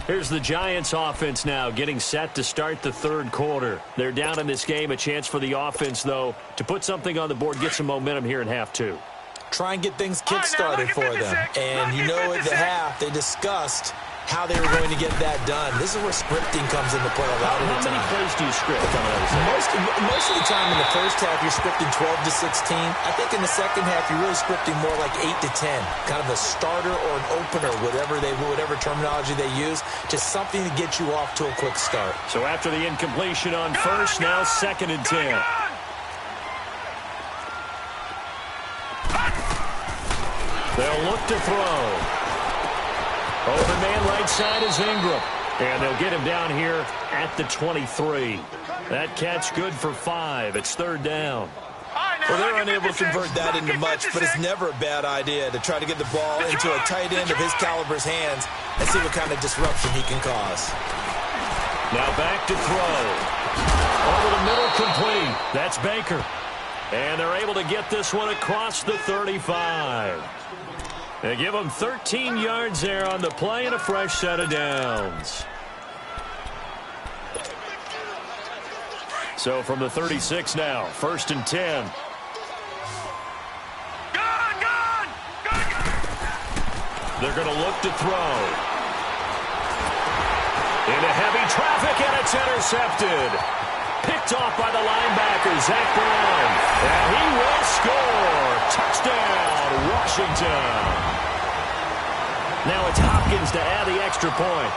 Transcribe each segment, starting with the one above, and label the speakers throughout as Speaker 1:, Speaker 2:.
Speaker 1: Here's the Giants offense now getting set to start the third quarter. They're down in this game. A chance for the offense, though, to put something on the board, get some momentum here in half two.
Speaker 2: Try and get things kick-started for them. And you know at the half, they discussed how they were going to get that done. This is where scripting comes into play a lot of the time.
Speaker 1: How many plays do you script coming out of
Speaker 2: Most of the time in the first half, you're scripting 12 to 16. I think in the second half, you're really scripting more like 8 to 10. Kind of a starter or an opener, whatever terminology they use, just something to get you off to a quick start.
Speaker 1: So after the incompletion on first, now 2nd and 10. They'll look to throw. Open man right side is Ingram. And they'll get him down here at the 23. That catch good for 5. It's 3rd down.
Speaker 2: Well, they're unable to convert that into much, but it's never a bad idea to try to get the ball into a tight end of his caliber's hands and see what kind of disruption he can cause.
Speaker 1: Now back to throw. Over the middle, complete. That's Baker. And they're able to get this one across the 35. They give them 13 yards there on the play and a fresh set of downs. So from the 36 now, 1st and 10. They're going to look to throw. Into heavy traffic, and it's intercepted. Picked off by the linebacker, Zach Brown. And he will score. Touchdown, Washington. Now it's Hopkins to add the extra point.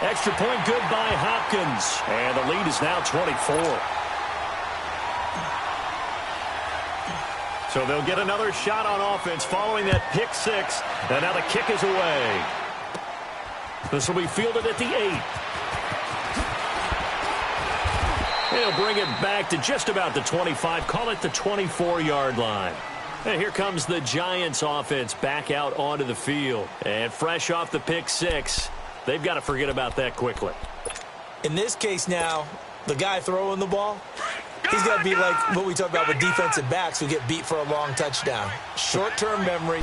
Speaker 1: Extra point good by Hopkins. And the lead is now 24. So they'll get another shot on offense following that pick 6. And now the kick is away. This will be fielded at the 8. They'll bring it back to just about the 25. Call it the 24-yard line. And here comes the Giants offense back out onto the field. And fresh off the pick 6, they've got to forget about that quickly.
Speaker 2: In this case now, the guy throwing the ball, he's got to be like what we talk about with defensive backs who get beat for a long touchdown. Short-term memory,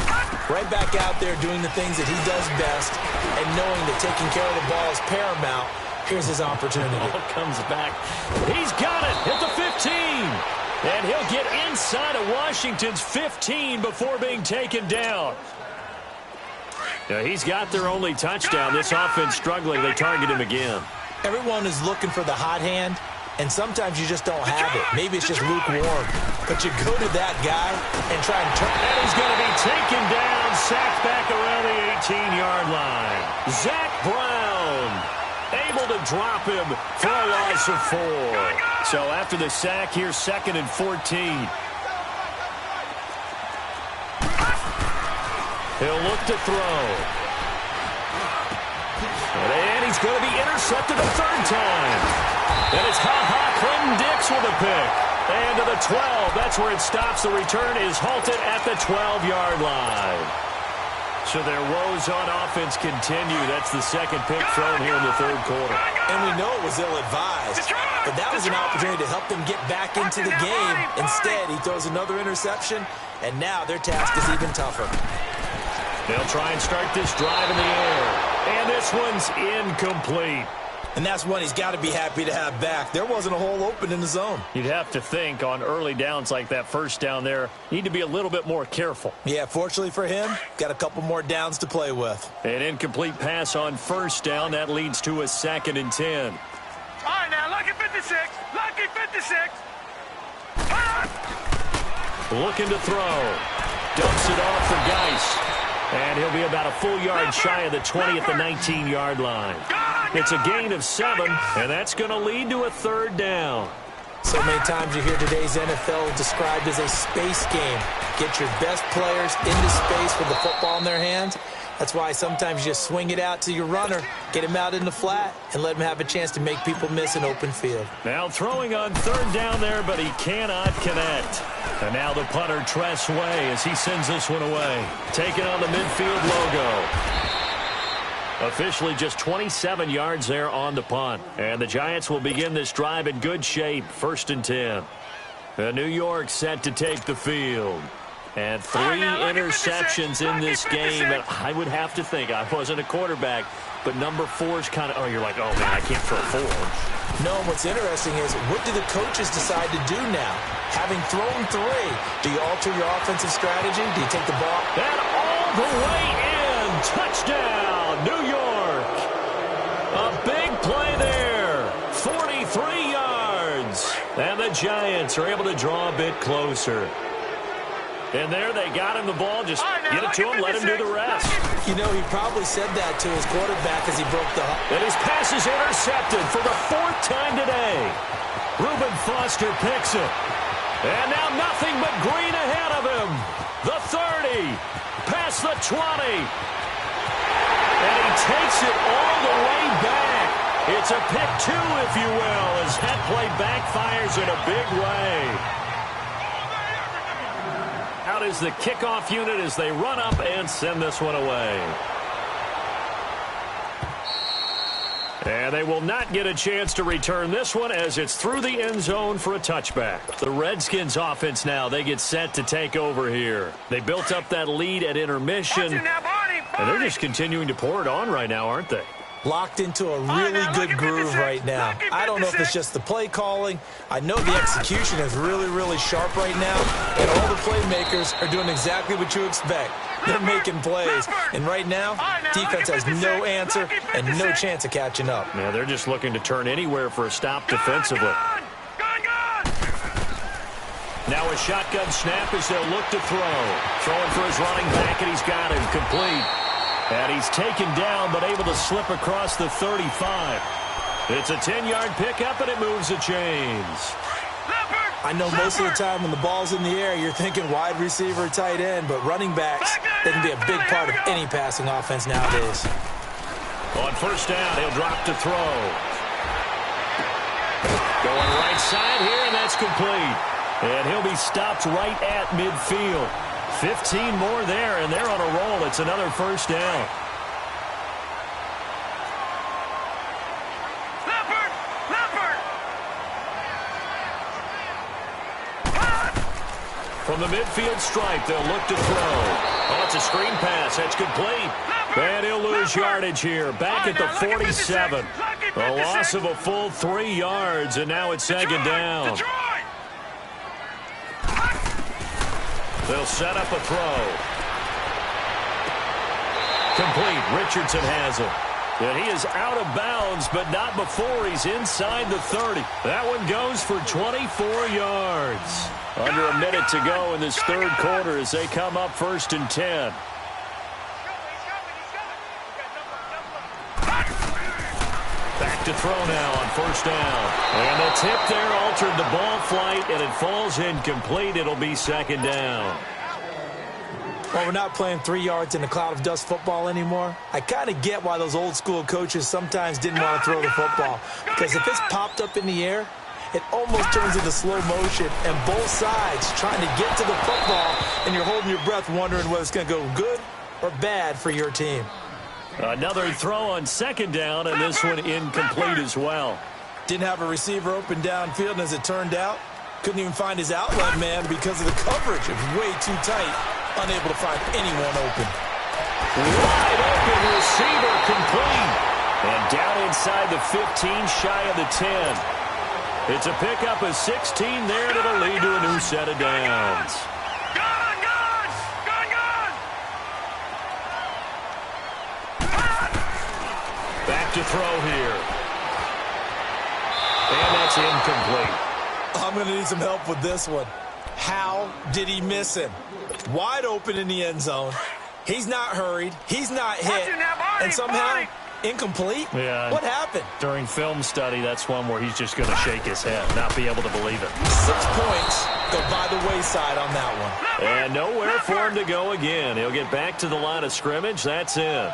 Speaker 2: right back out there doing the things that he does best, and knowing that taking care of the ball is paramount. Here's his opportunity.
Speaker 1: Ball comes back. He's got it at the 15. And he'll get inside of Washington's 15 before being taken down. Now, he's got their only touchdown. This offense struggling. They target him again.
Speaker 2: Everyone is looking for the hot hand, and sometimes you just don't have it. Maybe it's just lukewarm. But you go to that guy and try and turn.
Speaker 1: And he's going to be taken down, sacked back around the 18-yard line. Zach Brown able to drop him for a loss of 4. So after the sack, here's 2nd and 14. He'll look to throw. And he's going to be intercepted a 3rd time. And it's Clinton-Dix with a pick. And to the 12. That's where it stops. The return is halted at the 12-yard line. So their woes on offense continue. That's the 2nd pick thrown here in the 3rd quarter.
Speaker 2: And we know it was ill-advised. But that was an opportunity to help them get back into the game. Instead, he throws another interception, and now their task is even tougher.
Speaker 1: They'll try and start this drive in the air. And this one's incomplete.
Speaker 2: And that's one he's got to be happy to have back. There wasn't a hole open in the zone.
Speaker 1: You'd have to think on early downs like that first down there, need to be a little bit more careful.
Speaker 2: Yeah, fortunately for him, got a couple more downs to play with.
Speaker 1: An incomplete pass on first down. That leads to a 2nd and 10.
Speaker 3: All right, now, lucky 56. Lucky 56.
Speaker 1: Looking to throw. Dumps it off for Geis. And he'll be about a full yard shy of the 20 at the 19-yard line. It's a gain of 7, and that's going to lead to a 3rd down.
Speaker 2: So many times you hear today's NFL described as a space game. Get your best players into space with the football in their hands. That's why sometimes you just swing it out to your runner, get him out in the flat, and let him have a chance to make people miss an open field.
Speaker 1: Now throwing on 3rd down there, but he cannot connect. And now the punter, Tress Way, as he sends this one away. Taking on the midfield logo. Officially just 27 yards there on the punt. And the Giants will begin this drive in good shape. 1st and 10. New York set to take the field. And 3 interceptions in this game. And I would have to think, I wasn't a quarterback, but number 4's kind of, you're like, oh, man, I can't throw 4.
Speaker 2: No, what's interesting is, what do the coaches decide to do now? Having thrown 3, do you alter your offensive strategy? Do you take the ball?
Speaker 1: And all the way in. Touchdown, New York. A big play there. 43 yards. And the Giants are able to draw a bit closer. And there they got him the ball. Just get it to him, let him do the rest.
Speaker 2: You know, he probably said that to his quarterback as he broke the huddle.
Speaker 1: And his pass is intercepted for the 4th time today. Reuben Foster picks it. And now nothing but green ahead of him. The 30, past the 20. And he takes it all the way back. It's a pick 2, if you will, as that play backfires in a big way. Out is the kickoff unit as they run up and send this one away. And they will not get a chance to return this one as it's through the end zone for a touchback. The Redskins offense now, they get set to take over here. They built up that lead at intermission, and they're just continuing to pour it on right now, aren't they?
Speaker 2: Locked into a really good groove right now. I don't know if it's just the play calling. I know the execution is really, really sharp right now, and all the playmakers are doing exactly what you expect. They're making plays, and right now, defense has no answer and no chance of catching up.
Speaker 1: Yeah, they're just looking to turn anywhere for a stop defensively. Now a shotgun snap as they'll look to throw. Throwing for his running back, and he's got him complete. And he's taken down, but able to slip across the 35. It's a 10-yard pickup, and it moves the chains.
Speaker 2: I know most of the time when the ball's in the air, you're thinking wide receiver, tight end, but running backs, they can be a big part of any passing offense nowadays.
Speaker 1: On first down, he'll drop to throw. Going right side here, and that's complete. And he'll be stopped right at midfield. 15 more there, and they're on a roll. It's another first down. From the midfield stripe, they'll look to throw. Oh, it's a screen pass. That's complete. And he'll lose yardage here. Back at the 47. A loss of a full 3 yards, and now it's second down. They'll set up a throw. Complete. Richardson has it. And he is out of bounds, but not before he's inside the 30. That one goes for 24 yards. Under a minute to go in this third quarter as they come up first and 10. Back to throw now on first down. And the tip there altered the ball flight, and it falls incomplete. It'll be second down.
Speaker 2: Well, we're not playing 3 yards in a cloud of dust football anymore. I kind of get why those old school coaches sometimes didn't want to throw the football. Because if it's popped up in the air, it almost turns into slow motion, and both sides trying to get to the football, and you're holding your breath wondering whether it's going to go good or bad for your team.
Speaker 1: Another throw on second down, and this one incomplete as well.
Speaker 2: Didn't have a receiver open downfield, and as it turned out, couldn't even find his outlet man because of the coverage. It was way too tight, unable to find anyone open.
Speaker 1: Wide open receiver complete. And down inside the 15, shy of the 10. It's a pickup of 16 there, and it'll lead to a new set of downs. Back to throw here. And that's incomplete.
Speaker 2: I'm going to need some help with this one. How did he miss him? Wide open in the end zone. He's not hurried. He's not hit. And somehow, incomplete?
Speaker 1: Yeah.
Speaker 2: What happened?
Speaker 1: During film study, that's one where he's just going to shake his head, not be able to believe it.
Speaker 2: 6 points go by the wayside on that one.
Speaker 1: And nowhere for him to go again. He'll get back to the line of scrimmage. That's it.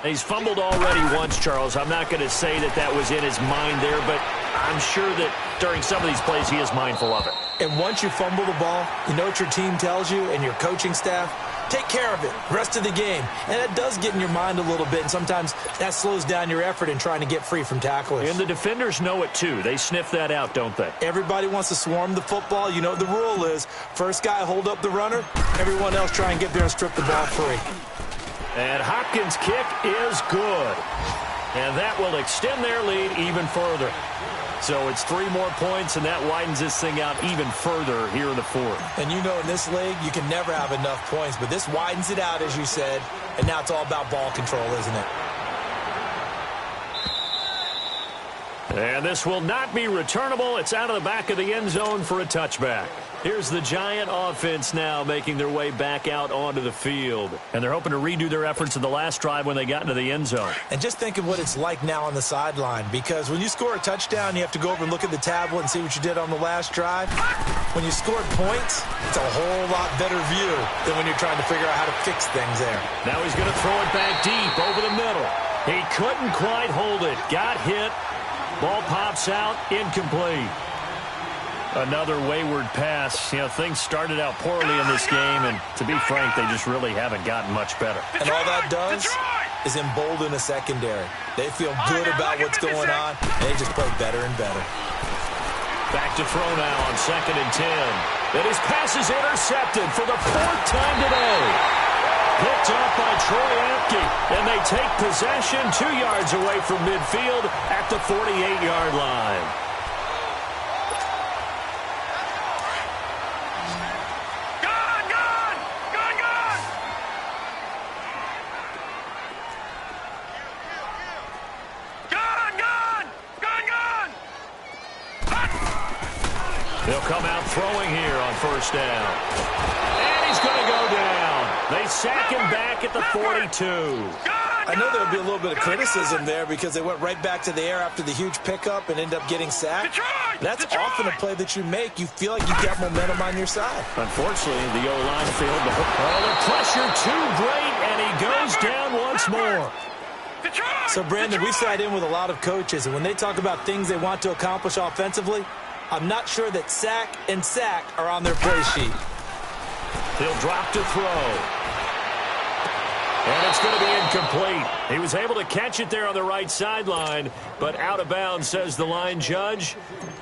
Speaker 1: He's fumbled already once, Charles. I'm not going to say that that was in his mind there, but I'm sure that during some of these plays he is mindful of it.
Speaker 2: And once you fumble the ball, you know what your team tells you and your coaching staff? Take care of it, rest of the game. And that does get in your mind a little bit, and sometimes that slows down your effort in trying to get free from tacklers.
Speaker 1: And the defenders know it too. They sniff that out, don't they?
Speaker 2: Everybody wants to swarm the football. You know what the rule is. First guy hold up the runner, everyone else try and get there and strip the ball free.
Speaker 1: And Hopkins' kick is good. And that will extend their lead even further. So it's 3 more points, and that widens this thing out even further here in the fourth.
Speaker 2: And you know in this league, you can never have enough points, but this widens it out, as you said, and now it's all about ball control, isn't it?
Speaker 1: And this will not be returnable. It's out of the back of the end zone for a touchback. Here's the Giant offense now making their way back out onto the field. And they're hoping to redo their efforts in the last drive when they got into the end zone.
Speaker 2: And just think of what it's like now on the sideline, because when you score a touchdown, you have to go over and look at the tablet and see what you did on the last drive. When you scored points, it's a whole lot better view than when you're trying to figure out how to fix things there.
Speaker 1: Now he's going to throw it back deep over the middle. He couldn't quite hold it. Got hit. Ball pops out. Incomplete. Another wayward pass. You know, things started out poorly in this game, and to be frank, they just really haven't gotten much better.
Speaker 2: And all that does is embolden a secondary. They feel good about what's going on, and they just play better and better.
Speaker 1: Back to throw now on 2nd and 10. And his pass is intercepted for the 4th time today. Picked off by Troy Apke, and they take possession 2 yards away from midfield at the 48-yard line. They'll come out throwing here on 1st down. And he's going to go down. They sack him back at the 42.
Speaker 2: I know there'll be a little bit of criticism there because they went right back to the air after the huge pickup and end up getting sacked. That's often a play that you make. You feel like you got momentum on your side.
Speaker 1: Unfortunately, the O-line failed the hook. Oh, the pressure too great, and he goes down once more.
Speaker 2: So, Brandon, we've sat in with a lot of coaches, and when they talk about things they want to accomplish offensively, I'm not sure that sack and sack are on their play sheet.
Speaker 1: He'll drop to throw. And it's going to be incomplete. He was able to catch it there on the right sideline, but out of bounds, says the line judge.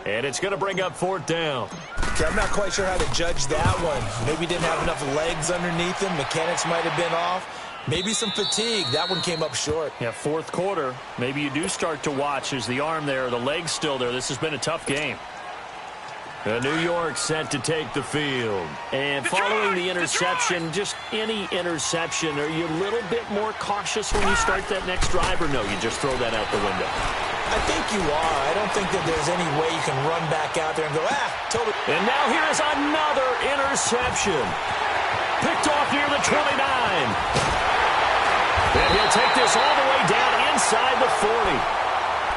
Speaker 1: And it's going to bring up 4th down.
Speaker 2: Okay, I'm not quite sure how to judge that one. Maybe didn't have enough legs underneath him. Mechanics might have been off. Maybe some fatigue. That one came up short.
Speaker 1: Yeah, 4th quarter. Maybe you do start to watch as the arm there, the leg's still there. This has been a tough game. New York set to take the field. And following the interception, just any interception, are you a little bit more cautious when you start that next drive, or no, you just throw that out the window?
Speaker 2: I think you are. I don't think that there's any way you can run back out there and go, totally.
Speaker 1: And now here is another interception. Picked off near the 29. And he'll take this all the way down inside the 40.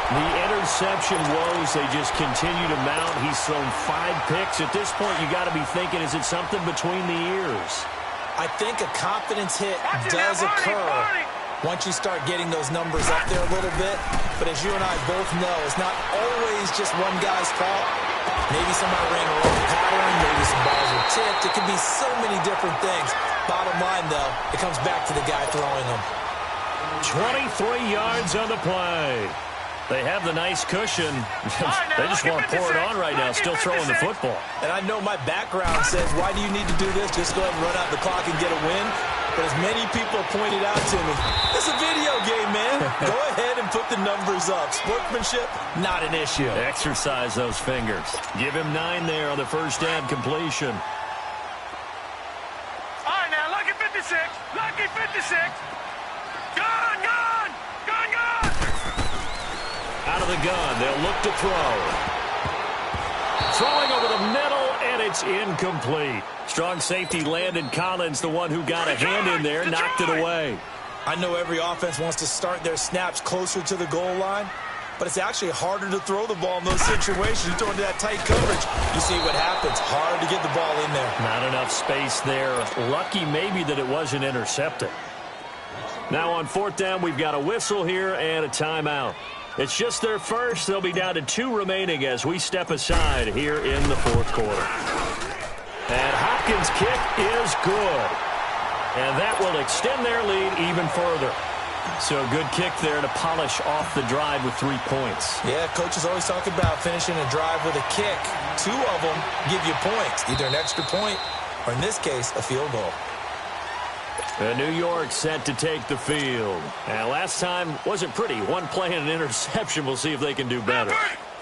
Speaker 1: The interception woes, they just continue to mount. He's thrown 5 picks. At this point, you got to be thinking, is it something between the ears?
Speaker 2: I think a confidence hit does occur once you start getting those numbers up there a little bit. But as you and I both know, it's not always just one guy's fault. Maybe somebody ran a wrong pattern. Maybe some balls were tipped. It could be so many different things. Bottom line, though, it comes back to the guy throwing them.
Speaker 1: 23 yards on the play. They have the nice cushion. They just want to pour it on right now, still throwing the football.
Speaker 2: And I know my background says, why do you need to do this? Just go ahead and run out the clock and get a win. But as many people have pointed out to me, it's a video game, man. Go ahead and put the numbers up. Sportsmanship, not an issue.
Speaker 1: Exercise those fingers. Give him 9 there on the 1st down completion.
Speaker 3: All right, now, lucky 56. Lucky 56. Gone, gone. Gone, gone.
Speaker 1: Out of the gun, they'll look to throw. Throwing over the middle, and it's incomplete. Strong safety Landon Collins, the one who got a hand in there, knocked it away.
Speaker 2: I know every offense wants to start their snaps closer to the goal line, but it's actually harder to throw the ball in those situations. You throw into that tight coverage, you see what happens. Hard to get the ball in there.
Speaker 1: Not enough space there. Lucky maybe that it wasn't intercepted. Now on 4th down, we've got a whistle here and a timeout. It's just their first. They'll be down to 2 remaining as we step aside here in the fourth quarter. And Hopkins' kick is good. And that will extend their lead even further. So a good kick there to polish off the drive with 3 points.
Speaker 2: Yeah, coaches always talk about finishing a drive with a kick. 2 of them give you points, either an extra point or, in this case, a field goal.
Speaker 1: And New York set to take the field. And last time wasn't pretty. 1 play and an interception. We'll see if they can do better.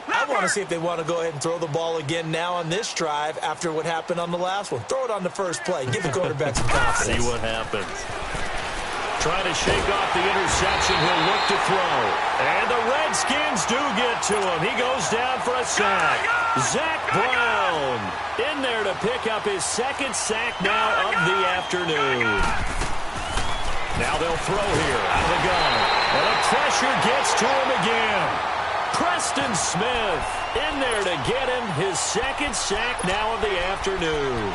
Speaker 2: I want to see if they want to go ahead and throw the ball again now on this drive after what happened on the last one. Throw it on the first play. Give the quarterback some confidence.
Speaker 1: See what happens. Trying to shake off the interception. He'll look to throw. And the Redskins do get to him. He goes down for a sack. Zach Brown in there to pick up his 2nd sack now of the afternoon. Now they'll throw here out of the gun. And the pressure gets to him again. Preston Smith in there to get him his 2nd sack now of the afternoon.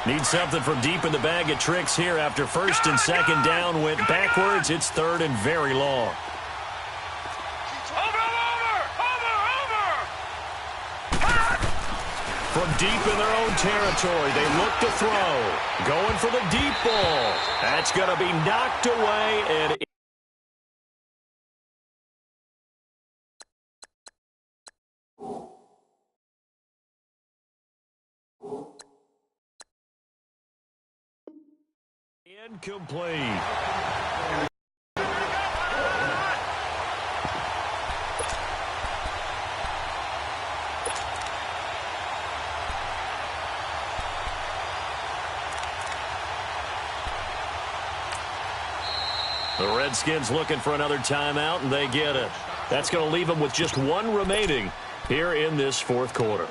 Speaker 1: Need something from deep in the bag of tricks here after 1st and 2nd down went backwards. It's 3rd and very long. From deep in their own territory, they look to throw. Going for the deep ball. That's going to be knocked away. And incomplete. The Redskins looking for another timeout, and they get it. That's going to leave them with just 1 remaining here in this 4th quarter.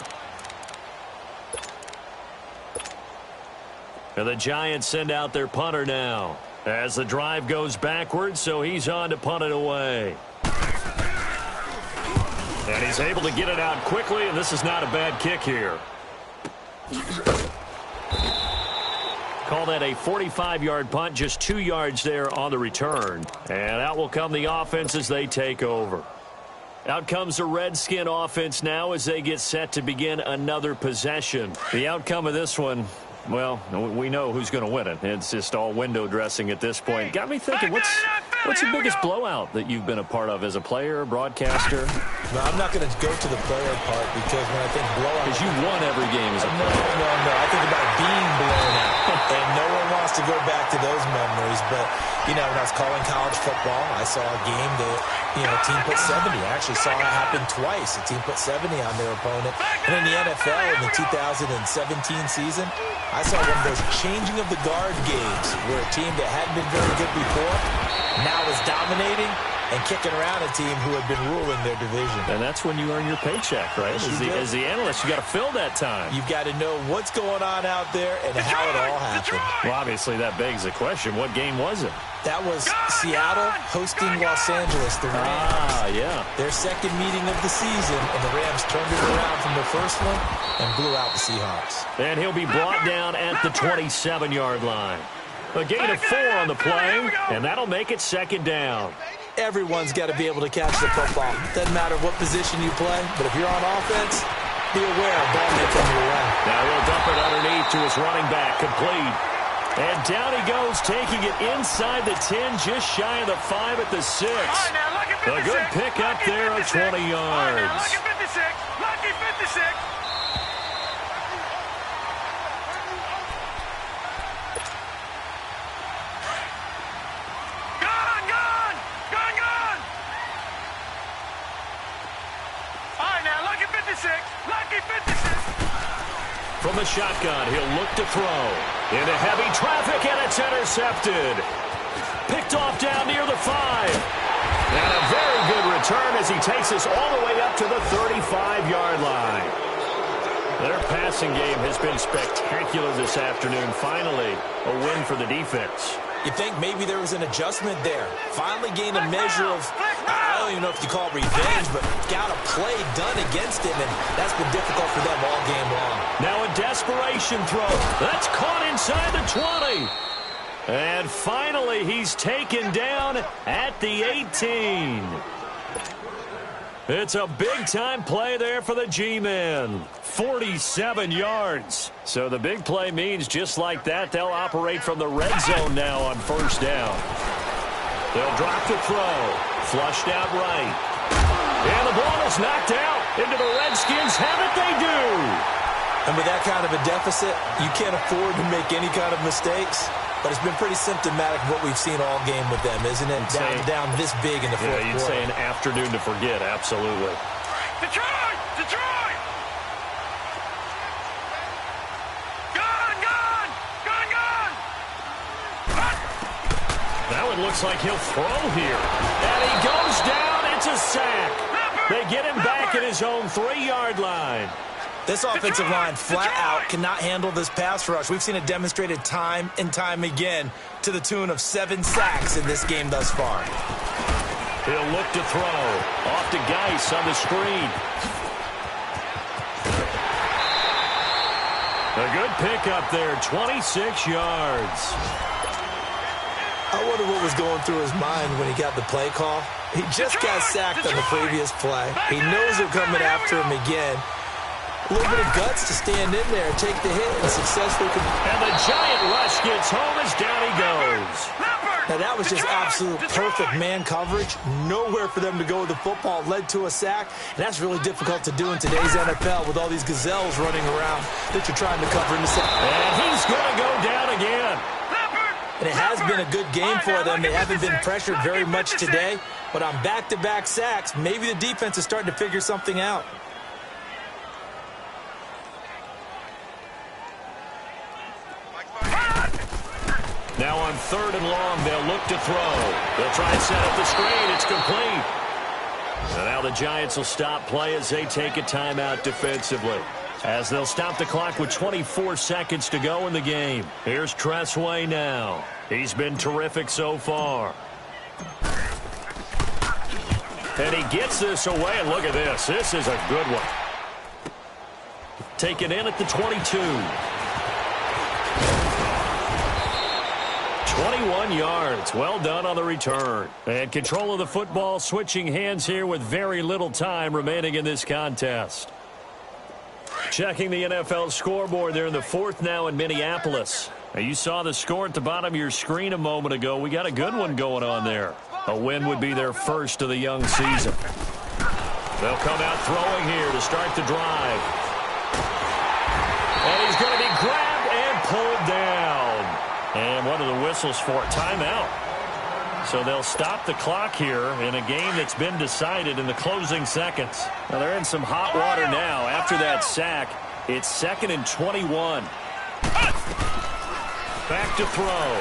Speaker 1: And the Giants send out their punter now as the drive goes backwards, so he's on to punt it away. And he's able to get it out quickly, and this is not a bad kick here. Call that a 45-yard punt, just 2 yards there on the return. And out will come the offense as they take over. Out comes the Redskin offense now as they get set to begin another possession. The outcome of this one, well, we know who's going to win it. It's just all window dressing at this point. Got me thinking, what's the biggest blowout that you've been a part of as a player, broadcaster?
Speaker 2: No, I'm not going to go to the player part because when I think blowout...
Speaker 1: Because you won every game as a player.
Speaker 2: No. I think about being blown out. And no one wants to go back to those memories. But, you know, when I was calling college football, I saw a game that, you know, a team put 70. I actually saw it happen twice. A team put 70 on their opponent. And in the NFL in the 2017 season, I saw one of those changing of the guard games where a team that hadn't been very good before now is dominating and kicking around a team who had been ruling their division.
Speaker 1: And that's when you earn your paycheck, right? As the analyst, you got to fill that time.
Speaker 2: You've got to know what's going on out there and how it all happened.
Speaker 1: Well, obviously, that begs the question, what game was it?
Speaker 2: That was Seattle hosting Los Angeles, the Rams.
Speaker 1: Yeah.
Speaker 2: Their 2nd meeting of the season, and the Rams turned it around from the first one and blew out the Seahawks.
Speaker 1: And he'll be brought down at the 27-yard line. A gain of 4 on the play, and that'll make it 2nd down.
Speaker 2: Everyone's got to be able to catch the football. Doesn't matter what position you play, but if you're on offense, be aware a ball may come your way.
Speaker 1: Now he'll dump it underneath to his running back, complete. And down he goes, taking it inside the 10, just shy of the 5 at the 6. A good pick up there of 20 yards.
Speaker 3: Lucky 56. Lucky 56.
Speaker 1: From the shotgun, he'll look to throw. Into heavy traffic, and it's intercepted. Picked off down near the 5. And a very good return as he takes us all the way up to the 35-yard line. Their passing game has been spectacular this afternoon. Finally, a win for the defense.
Speaker 2: You think maybe there was an adjustment there. Finally gained a measure of, I don't even know if you call it revenge, but got a play done against him, and that's been difficult for them all game long.
Speaker 1: Now a desperation throw. That's caught inside the 20. And finally, he's taken down at the 18. It's a big-time play there for the G-men. 47 yards. So the big play means just like that, they'll operate from the red zone now on first down. They'll drop to throw. Flushed out right. And the ball is knocked out into the Redskins. Have it, they do.
Speaker 2: And with that kind of a deficit, you can't afford to make any kind of mistakes. But it's been pretty symptomatic of what we've seen all game with them, isn't it? Down this big in the fourth quarter.
Speaker 1: Yeah, you'd say an afternoon to forget, absolutely.
Speaker 3: Detroit! Detroit! Gone! Gone! Gone! Gone!
Speaker 1: Now it looks like he'll throw here. And he goes down. It's a sack. They get him back at his own 3-yard line.
Speaker 2: This offensive line flat out cannot handle this pass rush. We've seen it demonstrated time and time again to the tune of 7 sacks in this game thus far.
Speaker 1: He'll look to throw. Off to Geis on the screen. A good pickup there, 26 yards.
Speaker 2: I wonder what was going through his mind when he got the play call. He just got sacked on the previous play. He knows they're coming after him again. A little bit of guts to stand in there, take the hit, and successfully.
Speaker 1: And the giant rush gets home as down he goes.
Speaker 2: Now, that was just absolute perfect man coverage. Nowhere for them to go with the football. Led to a sack. And that's really difficult to do in today's NFL with all these gazelles running around that you're trying to cover in the sack.
Speaker 1: And he's going to go down again.
Speaker 2: And it has been a good game for them. They haven't been pressured very much today. But on back-to-back sacks, maybe the defense is starting to figure something out.
Speaker 1: Now on 3rd and long, they'll look to throw. They'll try and set up the screen. It's complete. And now the Giants will stop play as they take a timeout defensively. As they'll stop the clock with 24 seconds to go in the game. Here's Tressway now. He's been terrific so far. And he gets this away, and look at this. This is a good one. Taken in at the 22. 21 yards. Well done on the return. And control of the football switching hands here with very little time remaining in this contest. Checking the NFL scoreboard there in the 4th now in Minneapolis. Now you saw the score at the bottom of your screen a moment ago. We got a good one going on there. A win would be their first of the young season. They'll come out throwing here to start the drive. And he's going to be grabbed and pulled down. And what are the whistles for? Timeout. So they'll stop the clock here in a game that's been decided in the closing seconds. Now they're in some hot water now. After that sack, it's 2nd and 21. Back to throw.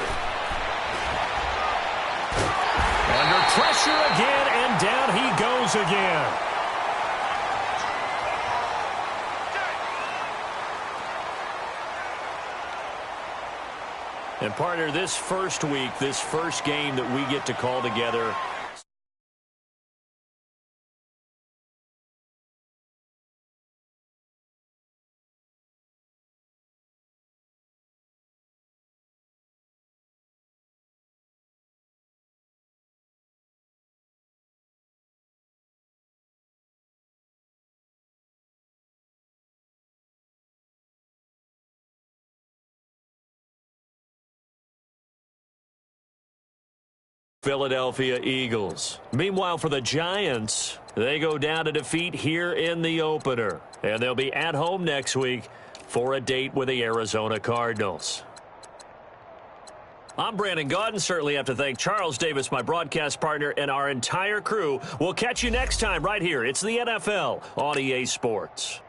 Speaker 1: Under pressure again, and down he goes again. And partner, this first week, this first game that we get to call together, Philadelphia Eagles. Meanwhile, for the Giants, they go down to defeat here in the opener. And they'll be at home next week for a date with the Arizona Cardinals. I'm Brandon Gaudin. Certainly have to thank Charles Davis, my broadcast partner, and our entire crew. We'll catch you next time right here. It's the NFL on EA Sports.